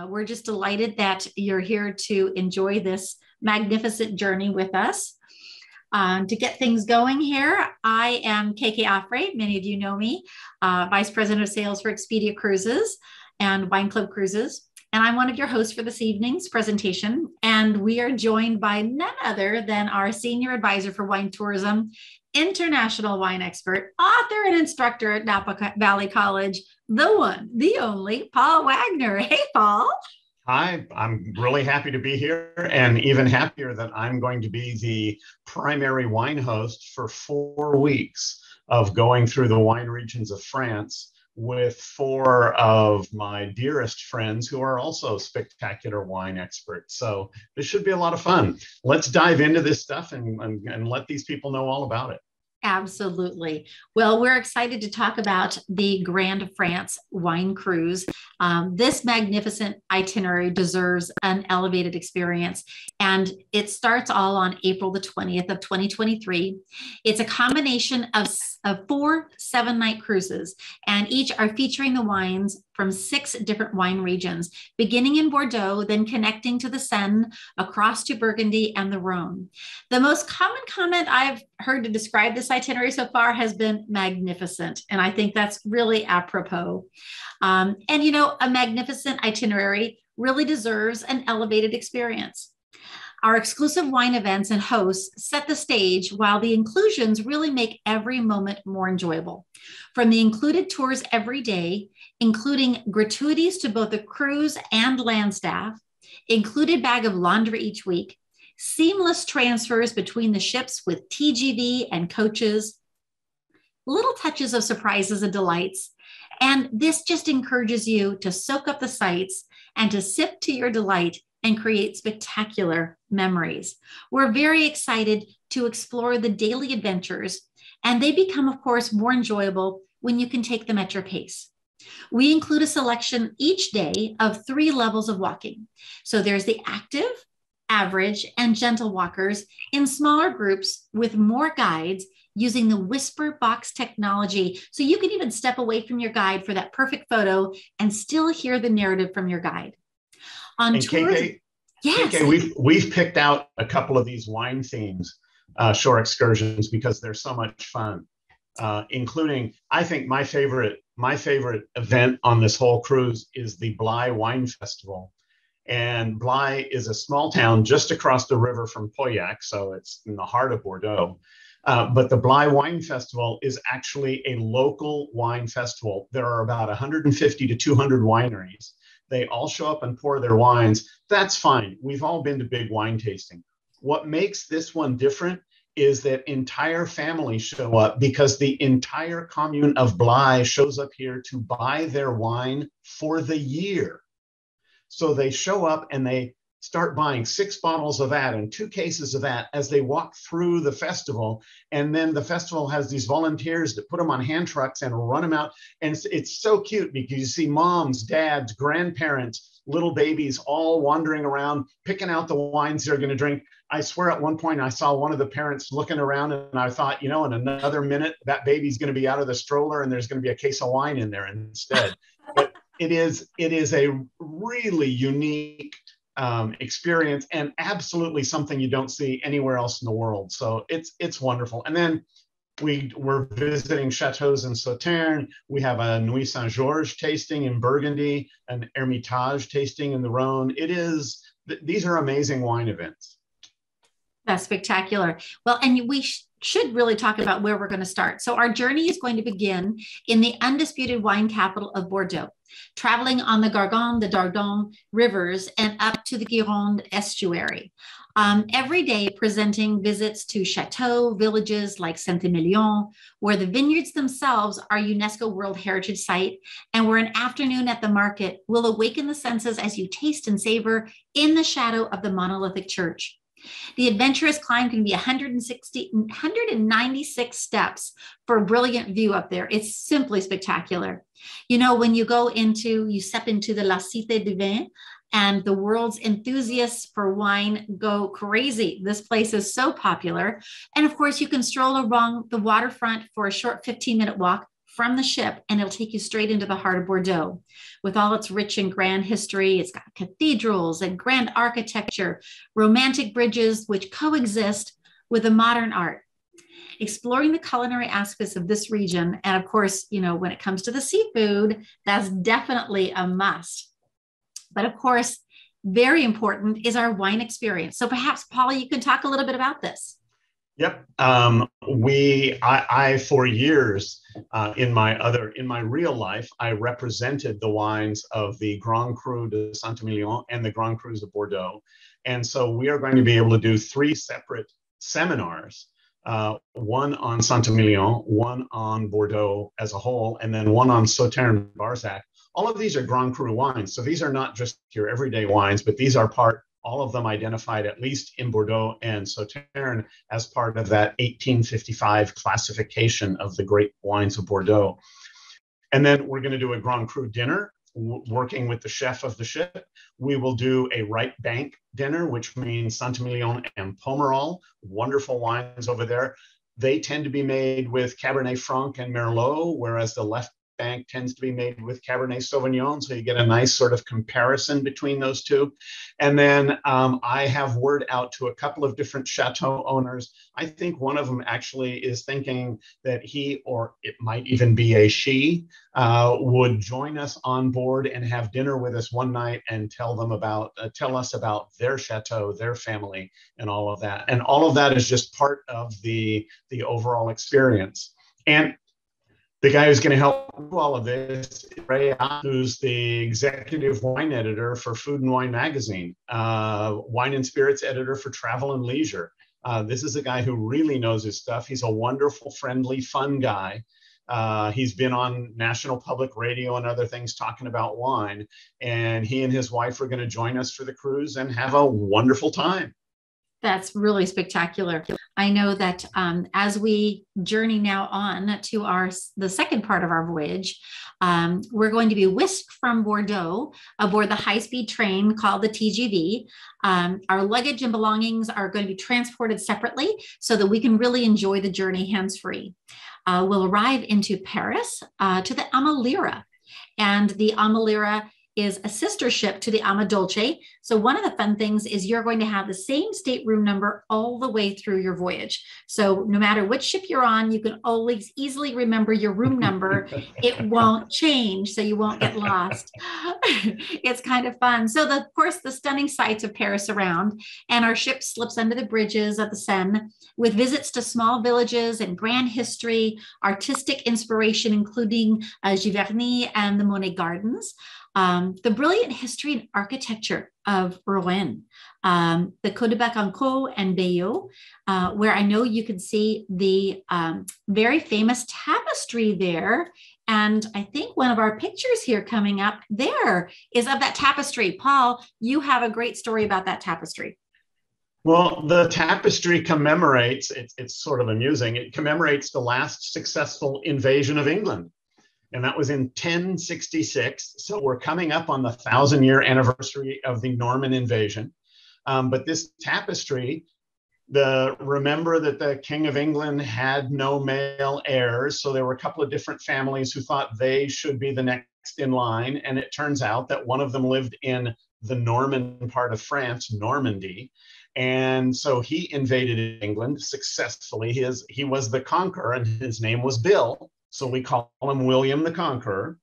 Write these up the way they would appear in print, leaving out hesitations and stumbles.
We're just delighted that you're here to enjoy this magnificent journey with us. To get things going here, I am KK Offray. Many of you know me, Vice President of Sales for Expedia Cruises and WineClub Cruises. And I'm one of your hosts for this evening's presentation. And we are joined by none other than our Senior Advisor for Wine Tourism, international wine expert, author, and instructor at Napa Valley College, the one, the only, Paul Wagner. Hey, Paul. Hi, I'm really happy to be here, and even happier that I'm going to be the primary wine host for 4 weeks of going through the wine regions of France with 4 of my dearest friends who are also spectacular wine experts. So this should be a lot of fun. Let's dive into this stuff and let these people know all about it. Absolutely. Well, we're excited to talk about the Grand France wine cruise. This magnificent itinerary deserves an elevated experience, and it starts all on April the 20th of 2023. It's a combination of 4 7-night cruises, and each are featuring the wines from 6 different wine regions, beginning in Bordeaux, then connecting to the Seine, across to Burgundy and the Rhone. The most common comment I've heard to describe this itinerary so far has been magnificent, and I think that's really apropos. And you know, a magnificent itinerary really deserves an elevated experience. Our exclusive wine events and hosts set the stage, while the inclusions really make every moment more enjoyable. From the included tours every day, including gratuities to both the cruise and land staff, included bag of laundry each week, seamless transfers between the ships with TGV and coaches, little touches of surprises and delights. And this just encourages you to soak up the sights and to sip to your delight and create spectacular memories. We're very excited to explore the daily adventures, and they become, of course, more enjoyable when you can take them at your pace. We include a selection each day of 3 levels of walking. So there's the active, average, and gentle walkers in smaller groups with more guides using the whisper box technology. So you can even step away from your guide for that perfect photo and still hear the narrative from your guide. On tours, yes. KK, we've picked out a couple of these wine themes, shore excursions, because they're so much fun, including, I think my favorite event on this whole cruise is the Blaye Wine Festival. And Blaye is a small town just across the river from Pauillac, so it's in the heart of Bordeaux. But the Blaye Wine Festival is actually a local wine festival. There are about 150 to 200 wineries. They all show up and pour their wines. That's fine. We've all been to big wine tasting. What makes this one different is that entire families show up, because the entire commune of Blaye shows up here to buy their wine for the year. So they show up and they start buying 6 bottles of that and 2 cases of that as they walk through the festival. And then the festival has these volunteers that put them on hand trucks and run them out. And it's so cute, because you see moms, dads, grandparents, little babies all wandering around, picking out the wines they're going to drink. I swear at one point I saw one of the parents looking around, and I thought, you know, in another minute, that baby's going to be out of the stroller and there's going to be a case of wine in there instead. But it is a really unique experience, and absolutely something you don't see anywhere else in the world. So it's wonderful. And then we're visiting chateaus in Sauternes. We have a Nuit Saint-Georges tasting in Burgundy, an Hermitage tasting in the Rhone. These are amazing wine events. That's spectacular. Well, and we should really talk about where we're going to start. So our journey is going to begin in the undisputed wine capital of Bordeaux, traveling on the Gargan, the Dordogne rivers, and up to the Gironde estuary. Every day presenting visits to chateaux, villages like Saint-Emilion, where the vineyards themselves are UNESCO World Heritage Site, and where an afternoon at the market will awaken the senses as you taste and savor in the shadow of the monolithic church. The adventurous climb can be 196 steps for a brilliant view up there. It's simply spectacular. You know, when you step into the La Cité du Vin, and the world's enthusiasts for wine go crazy. This place is so popular. And of course, you can stroll along the waterfront for a short 15-minute walk from the ship, and it'll take you straight into the heart of Bordeaux with all its rich and grand history. It's got cathedrals and grand architecture, romantic bridges which coexist with the modern art. Exploring the culinary aspects of this region, and of course, you know, when it comes to the seafood, that's definitely a must. But of course, very important is our wine experience. So perhaps, Paula, you can talk a little bit about this. Yep. I for years in my real life, I represented the wines of the Grand Cru de Saint-Emilion and the Grand Crus of Bordeaux. And so we are going to be able to do 3 separate seminars, one on Saint-Emilion, one on Bordeaux as a whole, and then one on Sauternes Barsac. All of these are Grand Cru wines. So these are not just your everyday wines, but these are all of them identified, at least in Bordeaux and Sauternes, as part of that 1855 classification of the great wines of Bordeaux. And then we're going to do a Grand Cru dinner, working with the chef of the ship. We will do a right bank dinner, which means Saint-Emilion and Pomerol, wonderful wines over there. They tend to be made with Cabernet Franc and Merlot, whereas the left bank tends to be made with Cabernet Sauvignon. So you get a nice sort of comparison between those two. And then I have word out to a couple of different chateau owners. I think one of them actually is thinking that he, or it might even be a she, would join us on board and have dinner with us one night and tell us about their chateau, their family, and all of that. And all of that is just part of the overall experience. And the guy who's going to help do all of this is Ray, who's the executive wine editor for Food and Wine magazine, wine and spirits editor for Travel and Leisure. This is a guy who really knows his stuff. He's a wonderful, friendly, fun guy. He's been on National Public Radio and other things talking about wine. And he and his wife are going to join us for the cruise and have a wonderful time. That's really spectacular. I know that as we journey now on to the second part of our voyage, we're going to be whisked from Bordeaux aboard the high-speed train called the TGV. Our luggage and belongings are going to be transported separately so that we can really enjoy the journey hands-free. We'll arrive into Paris to the Amalira, and the Amalira is a sister ship to the Ama Dolce. So one of the fun things is you're going to have the same stateroom number all the way through your voyage. So no matter which ship you're on, you can always easily remember your room number. It won't change, so you won't get lost. It's kind of fun. So of course, the stunning sights of Paris around, and our ship slips under the bridges of the Seine with visits to small villages and grand history, artistic inspiration, including Giverny and the Monet Gardens. The brilliant history and architecture of Rouen, the Côte de Bacanco and Bayeux, where I know you can see the very famous tapestry there. And I think one of our pictures here coming up there is of that tapestry. Paul, you have a great story about that tapestry. Well, the tapestry commemorates, it's sort of amusing, it commemorates the last successful invasion of England. And that was in 1066. So we're coming up on the 1,000-year anniversary of the Norman invasion. But this tapestry, remember that the King of England had no male heirs. So there were a couple of different families who thought they should be the next in line. And it turns out that one of them lived in the Norman part of France, Normandy. And so he invaded England successfully. He was the conqueror, and his name was Bill. So we call him William the Conqueror.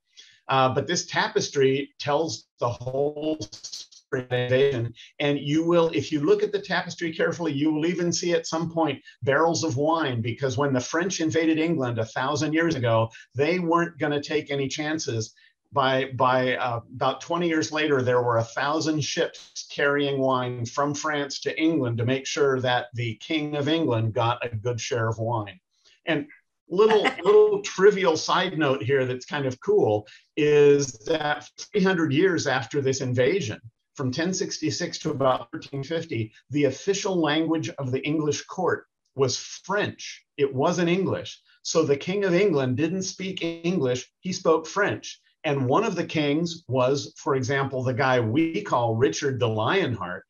But this tapestry tells the whole story of invasion. And you will, if you look at the tapestry carefully, you will even see at some point barrels of wine, because when the French invaded England 1,000 years ago, they weren't going to take any chances. By about 20 years later, there were 1,000 ships carrying wine from France to England to make sure that the King of England got a good share of wine. And little trivial side note here that's kind of cool is that 300 years after this invasion, from 1066 to about 1350, the official language of the English court was French. It wasn't English. So the King of England didn't speak English, he spoke French. And one of the kings was, for example, the guy we call Richard the Lionheart,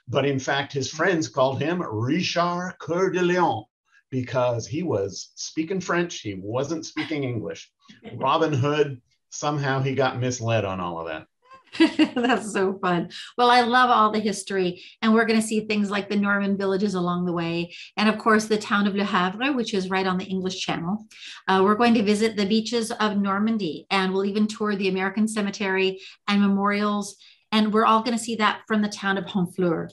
but in fact, his friends called him Richard Coeur de Lion, because he was speaking French, he wasn't speaking English. Robin Hood, somehow he got misled on all of that. That's so fun. Well, I love all the history, and we're going to see things like the Norman villages along the way, and of course, the town of Le Havre, which is right on the English Channel. We're going to visit the beaches of Normandy, and we'll even tour the American Cemetery and memorials. And we're all going to see that from the town of Honfleur.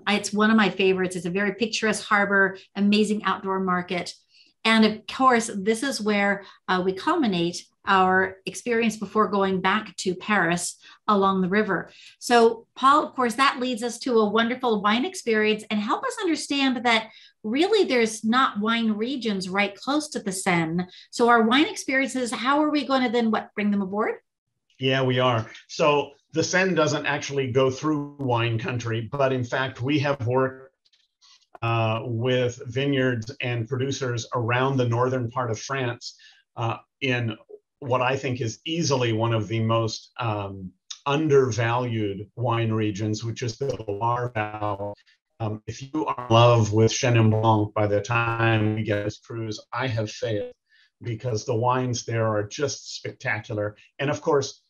It's one of my favorites. It's a very picturesque harbor, amazing outdoor market. And of course, this is where we culminate our experience before going back to Paris along the river. So, Paul, of course, that leads us to a wonderful wine experience and help us understand that really there's not wine regions right close to the Seine. So our wine experiences, how are we going to then bring them aboard? Yeah, we are. So the Seine doesn't actually go through wine country, but in fact, we have worked with vineyards and producers around the northern part of France in what I think is easily one of the most undervalued wine regions, which is the Loire Valley. If you are in love with Chenin Blanc by the time we get this cruise, I have failed, because the wines there are just spectacular. And of course,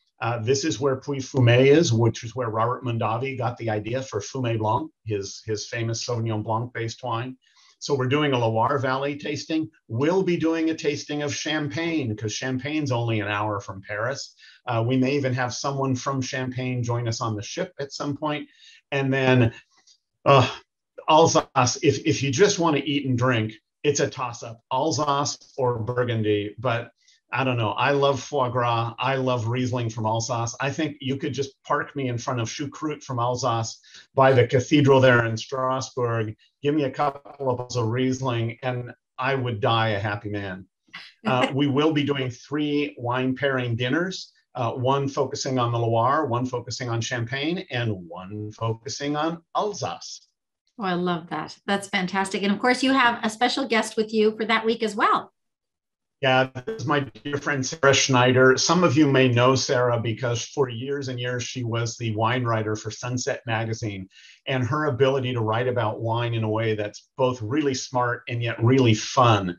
this is where Puy-Fumé is, which is where Robert Mondavi got the idea for Fumé Blanc, his famous Sauvignon Blanc-based wine. So we're doing a Loire Valley tasting. We'll be doing a tasting of Champagne, because Champagne's only an hour from Paris. We may even have someone from Champagne join us on the ship at some point. And then Alsace, if you just want to eat and drink, it's a toss-up, Alsace or Burgundy. But I don't know. I love foie gras. I love Riesling from Alsace. I think you could just park me in front of Choucroute from Alsace by the cathedral there in Strasbourg. Give me a couple of bottles of Riesling, and I would die a happy man. We will be doing 3 wine pairing dinners, one focusing on the Loire, one focusing on Champagne, and one focusing on Alsace. Oh, I love that. That's fantastic. And of course, you have a special guest with you for that week as well. Yeah, this is my dear friend, Sarah Schneider. Some of you may know Sarah because for years and years, she was the wine writer for Sunset Magazine. And her ability to write about wine in a way that's both really smart and yet really fun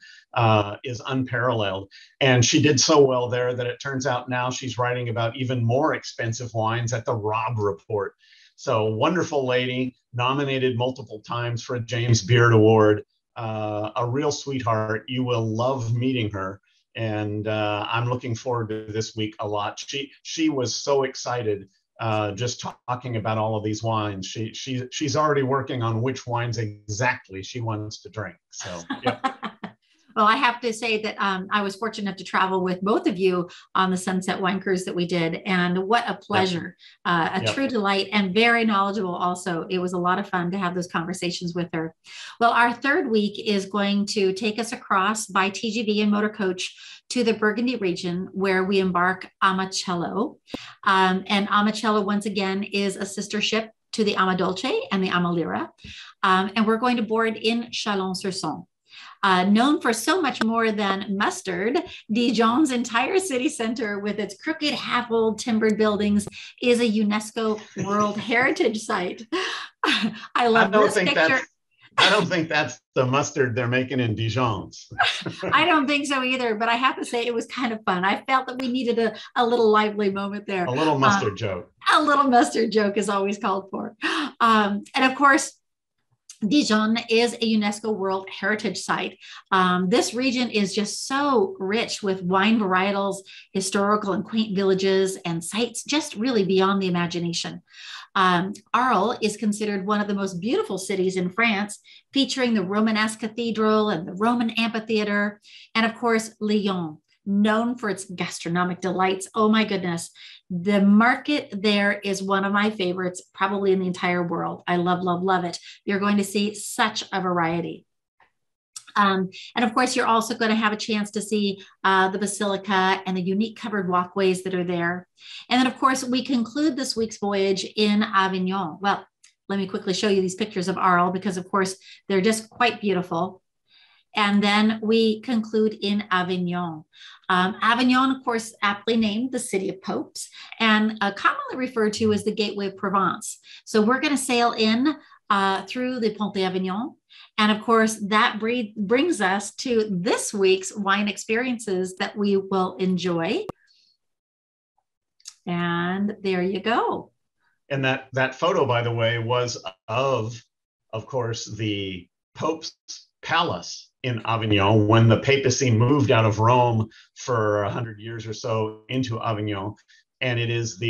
is unparalleled. And she did so well there that it turns out now she's writing about even more expensive wines at the Robb Report. So wonderful lady, nominated multiple times for a James Beard Award. A real sweetheart. You will love meeting her, and I'm looking forward to this week a lot. She was so excited just talking about all of these wines. She's already working on which wines exactly she wants to drink. So yeah. Well, I have to say that I was fortunate enough to travel with both of you on the Sunset Wine Cruise that we did. And what a pleasure, true delight, and very knowledgeable also. It was a lot of fun to have those conversations with her. Well, our third week is going to take us across by TGV and motor coach to the Burgundy region, where we embark Amacello. And Amacello, once again, is a sister ship to the Amadolce and the Amalira. And we're going to board in Chalon-sur-Saône. Known for so much more than mustard, Dijon's entire city center with its crooked, half-old timbered buildings is a UNESCO World Heritage Site. I love this picture. I don't think that's the mustard they're making in Dijon's. I don't think so either, but I have to say it was kind of fun. I felt that we needed a little lively moment there. A little mustard joke. A little mustard joke is always called for. And of course, Dijon is a UNESCO World Heritage Site. This region is just so rich with wine varietals, historical and quaint villages, and sites just really beyond the imagination. Arles is considered one of the most beautiful cities in France, featuring the Romanesque Cathedral and the Roman Amphitheater, and of course, Lyon, known for its gastronomic delights. Oh my goodness. The market there is one of my favorites, probably in the entire world. I love, love, love it. You're going to see such a variety. And of course, you're also going to have a chance to see the Basilica and the unique covered walkways that are there. And then, of course, we conclude this week's voyage in Avignon. Well, let me quickly show you these pictures of Arles because, of course, they're just quite beautiful. And then we conclude in Avignon. Avignon, of course, aptly named the city of popes and commonly referred to as the gateway of Provence. So we're going to sail in through the Pont d'Avignon. And of course, that brings us to this week's wine experiences that we will enjoy. And there you go. And that photo, by the way, was of course, the Pope's palace in Avignon when the papacy moved out of Rome for 100 years or so into Avignon. And it is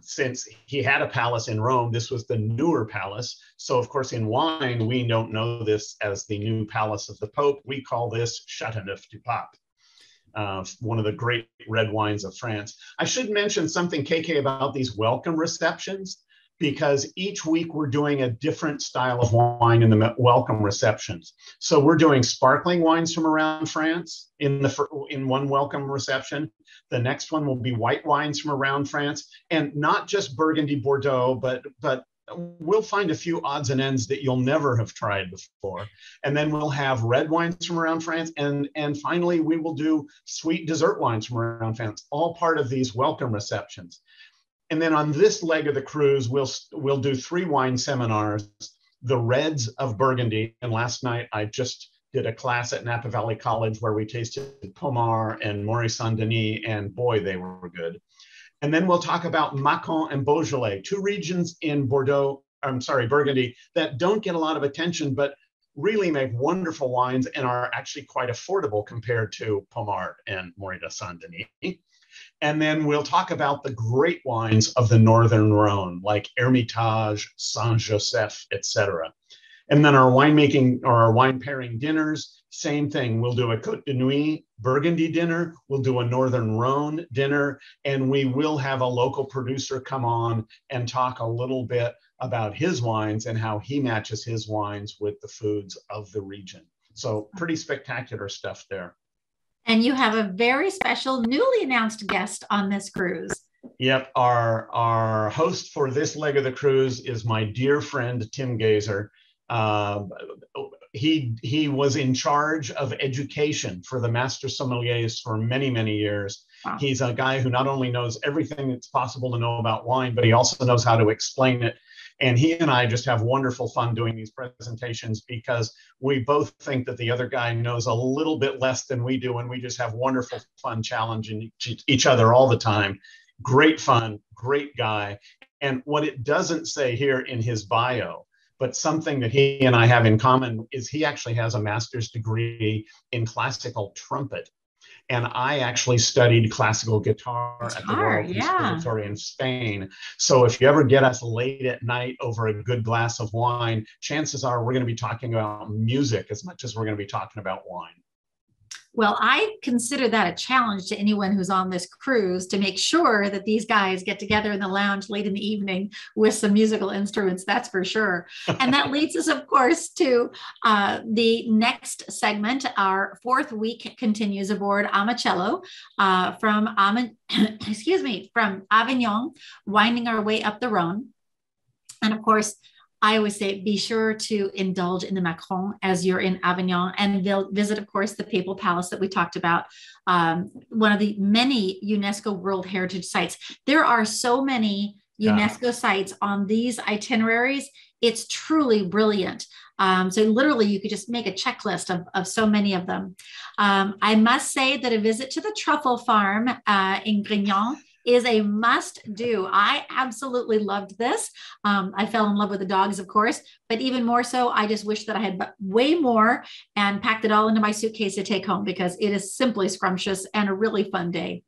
since he had a palace in Rome, this was the newer palace. So of course, in wine, we don't know this as the new palace of the Pope. We call this Châteauneuf du Pape, one of the great red wines of France. I should mention something, KK, about these welcome receptions, because each week we're doing a different style of wine in the welcome receptions. So we're doing sparkling wines from around France in one welcome reception. The next one will be white wines from around France, and not just Burgundy, Bordeaux, but we'll find a few odds and ends that you'll never have tried before. And then we'll have red wines from around France, and finally we will do sweet dessert wines from around France, all part of these welcome receptions. And then on this leg of the cruise, we'll do 3 wine seminars, the reds of Burgundy. And last night I just did a class at Napa Valley College where we tasted Pommard and Maurice Saint-Denis, and boy, they were good. And then we'll talk about Mâcon and Beaujolais, 2 regions in Burgundy that don't get a lot of attention, but really make wonderful wines and are actually quite affordable compared to Pommard and Maurice Saint-Denis. And then we'll talk about the great wines of the Northern Rhone, like Hermitage, Saint-Joseph, etc. And then our winemaking or our wine pairing dinners, same thing. We'll do a Côte de Nuit Burgundy dinner. We'll do a Northern Rhone dinner, and we will have a local producer come on and talk a little bit about his wines and how he matches his wines with the foods of the region. So pretty spectacular stuff there. And you have a very special newly announced guest on this cruise. Yep. Our host for this leg of the cruise is my dear friend, Tim Gazer. He was in charge of education for the master sommeliers for many, many years. Wow. He's a guy who not only knows everything that's possible to know about wine, but he also knows how to explain it. And he and I just have wonderful fun doing these presentations because we both think that the other guy knows a little bit less than we do, and we just have wonderful fun challenging each other all the time. Great fun, great guy. And what it doesn't say here in his bio, but something that he and I have in common, is he actually has a master's degree in classical trumpet. And I actually studied classical guitar at the Royal Conservatory in Spain. So if you ever get us late at night over a good glass of wine, chances are we're going to be talking about music as much as we're going to be talking about wine. Well, I consider that a challenge to anyone who's on this cruise to make sure that these guys get together in the lounge late in the evening with some musical instruments, that's for sure. And that leads us, of course, to the next segment. Our 4th week continues aboard Amacello from Avignon, winding our way up the Rhone. And of course, I always say, be sure to indulge in the Macron as you're in Avignon, and they'll visit, of course, the Papal Palace that we talked about, one of the many UNESCO World Heritage Sites. There are so many UNESCO sites on these itineraries. It's truly brilliant. So literally, you could just make a checklist of so many of them. I must say that a visit to the truffle farm in Grignan is a must do. I absolutely loved this. I fell in love with the dogs, of course, but even more so, I just wish that I had way more and packed it all into my suitcase to take home, because it is simply scrumptious and a really fun day.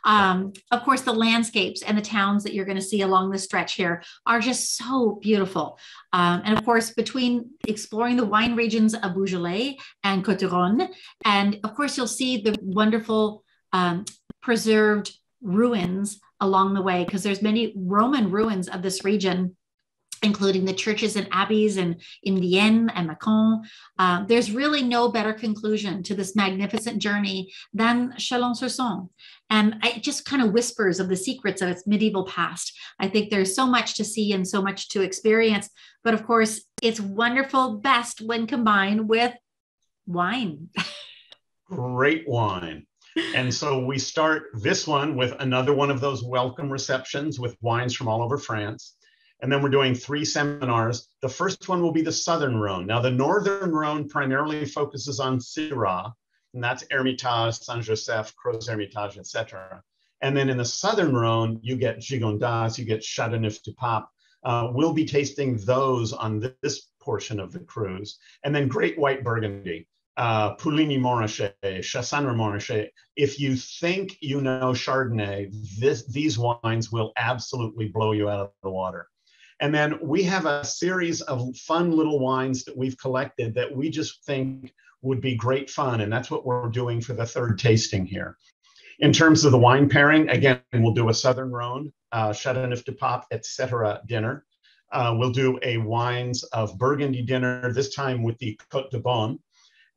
Of course, the landscapes and the towns that you're going to see along the stretch here are just so beautiful. And of course, between exploring the wine regions of Beaujolais and Côte d'Aron, and of course, you'll see the wonderful preserved ruins along the way, because there's many Roman ruins of this region, including the churches and abbeys in Vienne and Mâcon. There's really no better conclusion to this magnificent journey than Chalon-sur-Saône. And it just kind of whispers of the secrets of its medieval past. I think there's so much to see and so much to experience. But of course, it's wonderful best when combined with wine. Great wine. And so we start this one with another one of those welcome receptions with wines from all over France. And then we're doing 3 seminars. The first one will be the Southern Rhone. Now, the Northern Rhone primarily focuses on Syrah, and that's Hermitage, Saint-Joseph, Crozes Hermitage, etc. And then in the Southern Rhone, you get Gigondas, you get Châteauneuf-du-Pape. We'll be tasting those on this portion of the cruise. And then Great White Burgundy, Pouligny-Montrachet, Chassagne-Montrachet. If you think you know Chardonnay, these wines will absolutely blow you out of the water. And then we have a series of fun little wines that we've collected that we just think would be great fun. And that's what we're doing for the 3rd tasting here. In terms of the wine pairing, again, we'll do a Southern Rhone, Châteauneuf-du-Pape, etc. dinner. We'll do a wines of Burgundy dinner, this time with the Côte de Beaune.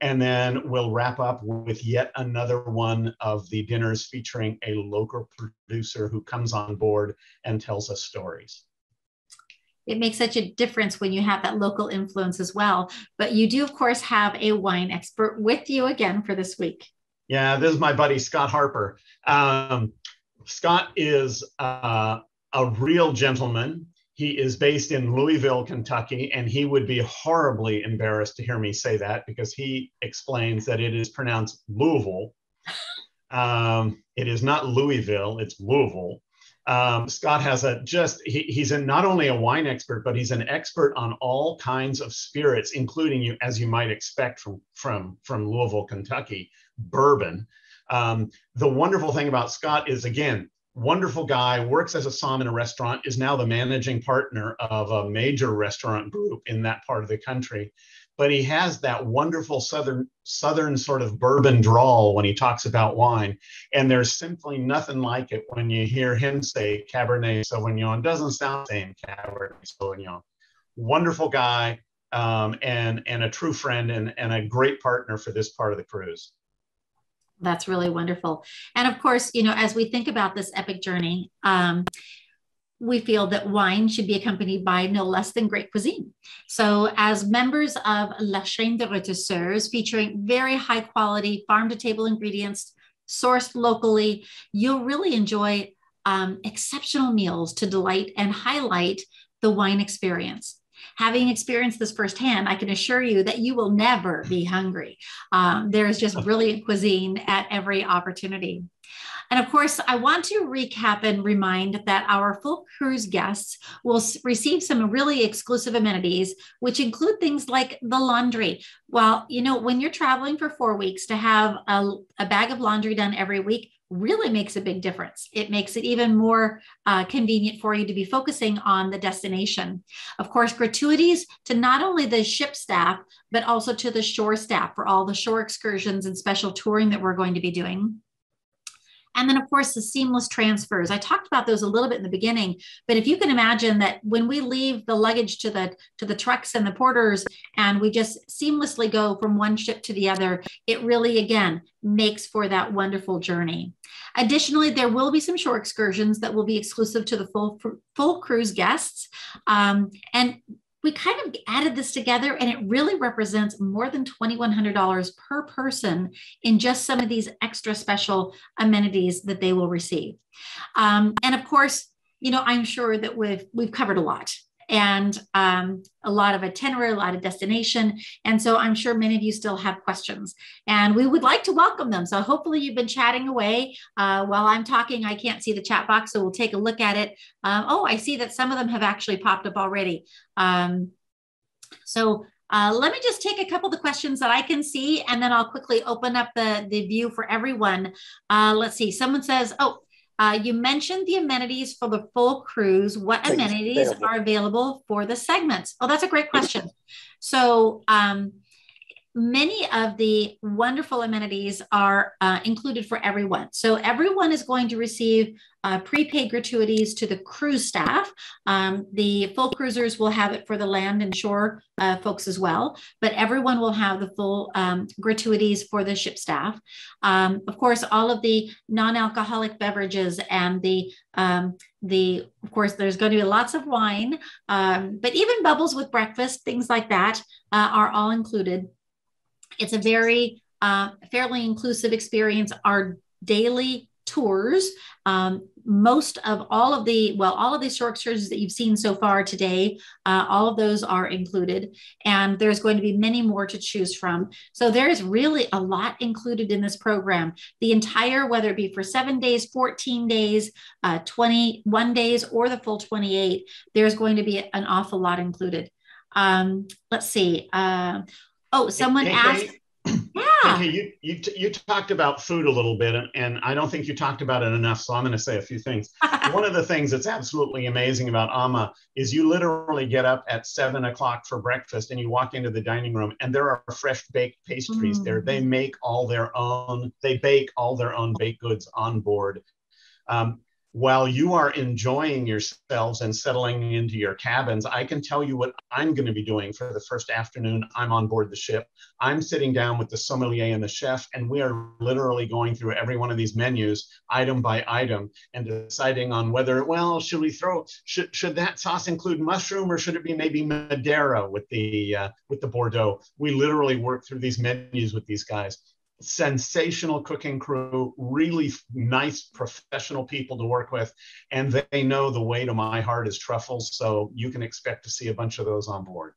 And then we'll wrap up with yet another one of the dinners featuring a local producer who comes on board and tells us stories. It makes such a difference when you have that local influence as well. But you do, of course, have a wine expert with you again for this week. Yeah, this is my buddy, Scott Harper. Scott is a real gentleman. He is based in Louisville, Kentucky, and he would be horribly embarrassed to hear me say that because he explains that it is pronounced Louisville. It is not Louisville, it's Louisville. Scott has he's not only a wine expert, but he's an expert on all kinds of spirits, including, as you might expect from Louisville, Kentucky, bourbon. The wonderful thing about Scott is, again, wonderful guy, works as a somm in a restaurant, is now the managing partner of a major restaurant group in that part of the country. But he has that wonderful southern sort of bourbon drawl when he talks about wine. And there's simply nothing like it when you hear him say Cabernet Sauvignon. It doesn't sound the same, Cabernet Sauvignon. Wonderful guy, and a true friend and a great partner for this part of the cruise. That's really wonderful. And of course, as we think about this epic journey, we feel that wine should be accompanied by no less than great cuisine. So as members of La Chaîne de Retisseurs, featuring very high quality farm to table ingredients sourced locally, you'll really enjoy exceptional meals to delight and highlight the wine experience. Having experienced this firsthand, I can assure you that you will never be hungry. There's just brilliant cuisine at every opportunity. And of course, I want to recap and remind that our full cruise guests will receive some really exclusive amenities, which include things like the laundry. Well, when you're traveling for 4 weeks, to have a bag of laundry done every week really makes a big difference. It makes it even more convenient for you to be focusing on the destination. Of course, gratuities to not only the ship staff, but also to the shore staff for all the shore excursions and special touring that we're going to be doing. And then, of course, the seamless transfers. I talked about those a little bit in the beginning, but if you can imagine that when we leave the luggage to the trucks and the porters, and we just seamlessly go from one ship to the other, it really, again, makes for that wonderful journey. Additionally, there will be some shore excursions that will be exclusive to the full cruise guests. And we kind of added this together, and it really represents more than $2,100 per person in just some of these extra special amenities that they will receive. And of course, I'm sure that we've covered a lot, and a lot of itinerary, a lot of destination. And so I'm sure many of you still have questions, and we would like to welcome them. So hopefully you've been chatting away while I'm talking. I can't see the chat box, so we'll take a look at it. I see that some of them have actually popped up already. So let me just take a couple of the questions that I can see, and then I'll quickly open up the view for everyone. Let's see. Someone says, you mentioned the amenities for the full cruise. What amenities are available for the segments? Oh, that's a great question. So many of the wonderful amenities are included for everyone. So everyone is going to receive prepaid gratuities to the cruise staff. The full cruisers will have it for the land and shore folks as well, but everyone will have the full gratuities for the ship staff. Of course, all of the non-alcoholic beverages and of course, there's going to be lots of wine, but even bubbles with breakfast, things like that are all included. It's a very fairly inclusive experience. Our daily tours. Most of all of these shore excursions that you've seen so far today, all of those are included, and there's going to be many more to choose from. So there's really a lot included in this program. The entire, whether it be for 7 days, 14 days, 21 days, or the full 28, there's going to be an awful lot included. Let's see. Someone asked. Yeah. Okay, you talked about food a little bit, and I don't think you talked about it enough, so I'm going to say a few things. One of the things that's absolutely amazing about Ama is you literally get up at 7 o'clock for breakfast, and you walk into the dining room, and there are fresh baked pastries there. They bake all their own baked goods on board. While you are enjoying yourselves and settling into your cabins, I can tell you what I'm going to be doing for the first afternoon I'm on board the ship. I'm sitting down with the sommelier and the chef, and we are literally going through every one of these menus, item by item, and deciding on whether, well, should that sauce include mushroom, or should it be maybe Madeira with the Bordeaux? We literally work through these menus with these guys. Sensational cooking crew, really nice professional people to work with, and they know the way to my heart is truffles, so you can expect to see a bunch of those on board.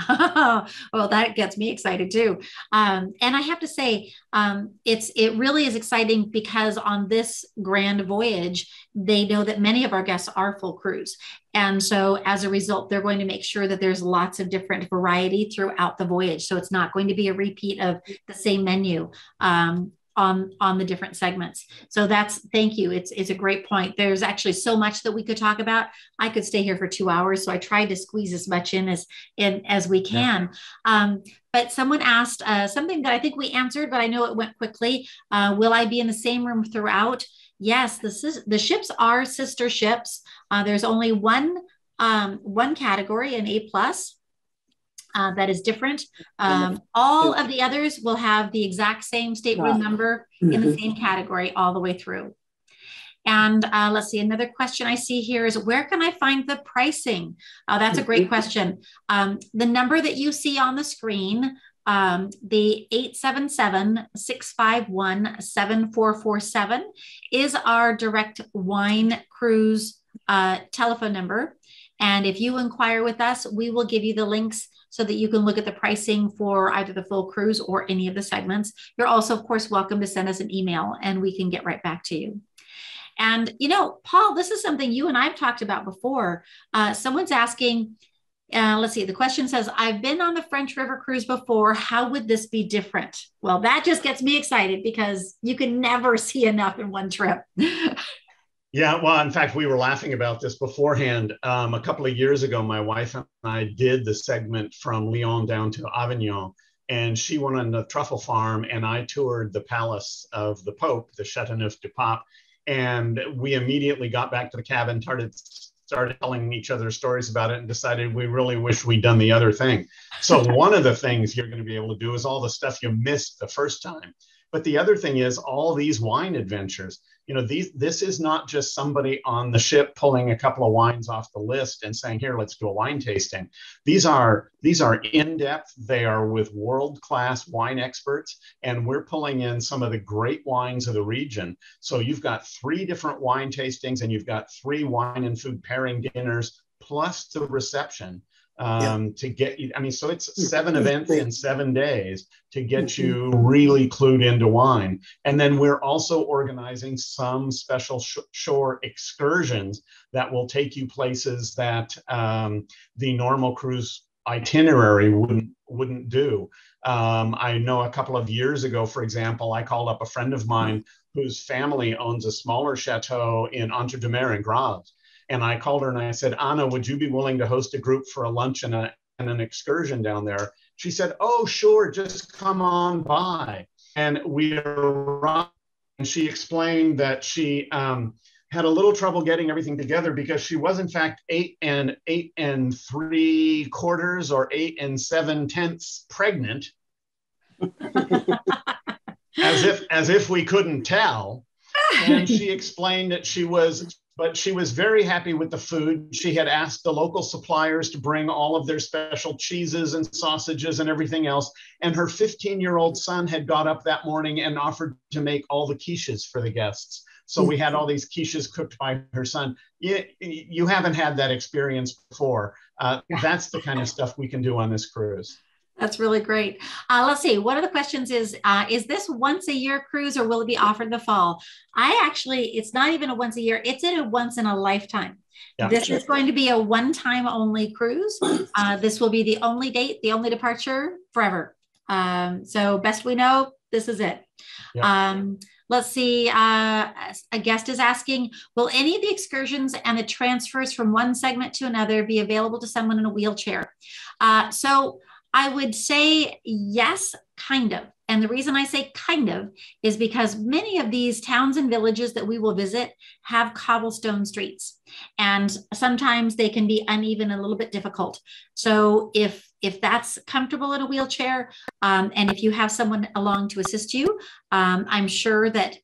Well, that gets me excited too. And I have to say, it really is exciting because on this grand voyage, they know that many of our guests are full cruise. And so as a result, they're going to make sure that there's lots of different variety throughout the voyage. So it's not going to be a repeat of the same menu. On the different segments. So thank you. It's a great point. There's actually so much that we could talk about. I could stay here for 2 hours. So I tried to squeeze as much in as we can. But someone asked something that I think we answered, but I know it went quickly. Will I be in the same room throughout? Yes, the ships are sister ships. There's only one category, an A+. That is different. All of the others will have the exact same stateroom number in the same category all the way through. And let's see, another question I see here is, where can I find the pricing? That's a great question. The number that you see on the screen, the 877-651-7447 is our direct wine cruise telephone number. And if you inquire with us, we will give you the links so that you can look at the pricing for either the full cruise or any of the segments. You're also, of course, welcome to send us an email and we can get right back to you. And, Paul, this is something you and I've talked about before. Someone's asking, let's see, the question says, I've been on the French River cruise before. How would this be different? Well, that just gets me excited because you can never see enough in one trip. Yeah, well, in fact, we were laughing about this beforehand. A couple of years ago, my wife and I did the segment from Lyon down to Avignon, and she went on the truffle farm, and I toured the palace of the Pope, the Châteauneuf-du-Pape, and we immediately got back to the cabin, started telling each other stories about it, and decided we really wish we'd done the other thing. So one of the things you're going to be able to do is all the stuff you missed the first time. But the other thing is all these wine adventures. This is not just somebody on the ship pulling a couple of wines off the list and saying, here, let's do a wine tasting. These are in-depth. They are with world-class wine experts, and we're pulling in some of the great wines of the region. So you've got 3 different wine tastings, and you've got 3 wine and food pairing dinners, plus the reception. To get you, so it's 7 events in 7 days to get you really clued into wine. And then we're also organizing some special shore excursions that will take you places that the normal cruise itinerary wouldn't do. I know a couple of years ago, for example, I called up a friend of mine whose family owns a smaller chateau in Entre-deux-Mers in Graves. And I called her and I said, Anna, would you be willing to host a group for a lunch and an excursion down there? She said, oh, sure, just come on by. And we arrived, and she explained that she had a little trouble getting everything together because she was, in fact, 8 3/4 or 8 7/10 pregnant, as if we couldn't tell. And she explained that she was very happy with the food. She had asked the local suppliers to bring all of their special cheeses and sausages and everything else. And her 15-year-old son had got up that morning and offered to make all the quiches for the guests. So we had all these quiches cooked by her son. You haven't had that experience before. That's the kind of stuff we can do on this cruise. That's really great. Let's see. One of the questions is this once a year cruise or will it be offered in the fall? It's not even a once a year. It's a once in a lifetime. Yeah. This is going to be a one-time only cruise. This will be the only date, the only departure forever. So best we know, this is it. Yeah. Let's see. A guest is asking, will any of the excursions and the transfers from one segment to another be available to someone in a wheelchair? So I would say yes, kind of. And the reason I say kind of is because many of these towns and villages that we will visit have cobblestone streets. And sometimes they can be uneven and a little bit difficult. So if that's comfortable in a wheelchair, and if you have someone along to assist you, I'm sure that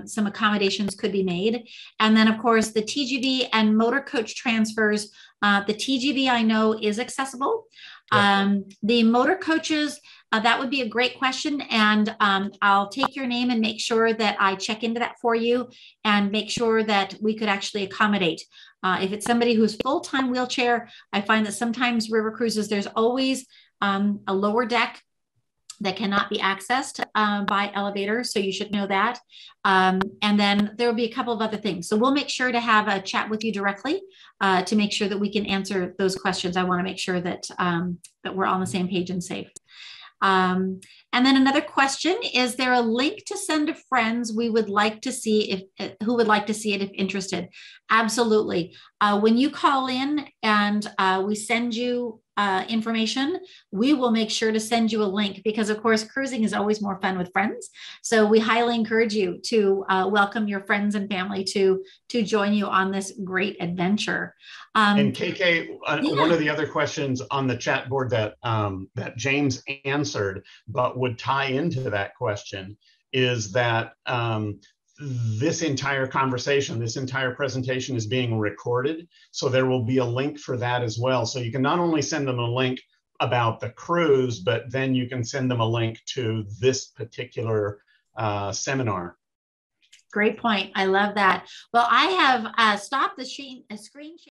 some accommodations could be made. And then, of course, the TGV and motor coach transfers, the TGV I know is accessible. Yeah. The motor coaches, that would be a great question. And I'll take your name and make sure that I check into that for you and make sure that we could actually accommodate. If it's somebody who's full-time wheelchair, I find that sometimes river cruises, there's always a lower deck that cannot be accessed by elevator. So you should know that. And then there will be a couple of other things. So we'll make sure to have a chat with you directly to make sure that we can answer those questions. I want to make sure that, that we're on the same page and safe. And then another question, is there a link to send to friends we would like to see who would like to see it if interested? Absolutely. When you call in and we send you information, we will make sure to send you a link because, of course, cruising is always more fun with friends. So we highly encourage you to welcome your friends and family to join you on this great adventure. And KK, one of the other questions on the chat board that that James answered, but would tie into that question, is that this entire conversation, this entire presentation is being recorded. So there will be a link for that as well. So you can not only send them a link about the cruise, but then you can send them a link to this particular seminar. Great point. I love that. Well, I have stopped the screen